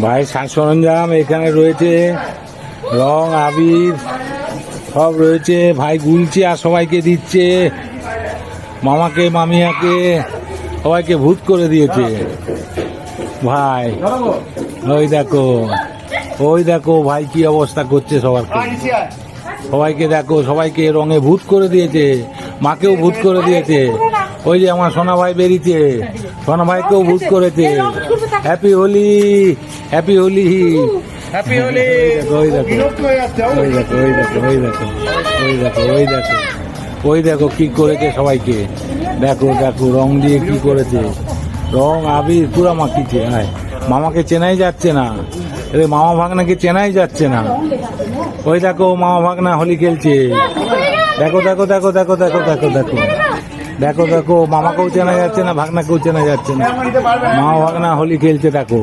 ভাই সাজ সরঞ্জাম এখানে রয়েছে, রং আবির সব রয়েছে। ভাই গুলছে আর সবাইকে দিচ্ছে, মামাকে মামিয়াকে সবাইকে ভূত করে দিয়েছে ভাই। ওই দেখো, ওই দেখো ভাই কি অবস্থা করছে সবাইকে, সবাইকে দেখো, সবাইকে রঙে ভূত করে দিয়েছে, মাকেও ভূত করে দিয়েছে। ওই যে আমার সোনা ভাই বেরিয়েছে, সোনা ভাইকেও ভূত করেছে। Happy Holi, happy Holi, happy Holi. ওই দেখো, ওই দেখো, ওই দেখো, ওই দেখো, ওই দেখো, ওই দেখো, ওই দেখো কি করেছে সবাইকে। দেখো দেখো রং দিয়ে কি করেছে, রং আবির পুরা মাখিছে। হ্যাঁ, মামাকে চেনাই যাচ্ছে না, এরে মামা ভাগনাকে চেনাই যাচ্ছে না। ওই দেখো মামা ভাগনা হোলি খেলছে, দেখো দেখো দেখো দেখো দেখো দেখো দেখো দেখো দেখো, মামাকেও চেনা যাচ্ছে না, ভাগনাকেও চেনা যাচ্ছে না, মামা ভাগনা হোলি খেলছে দেখো।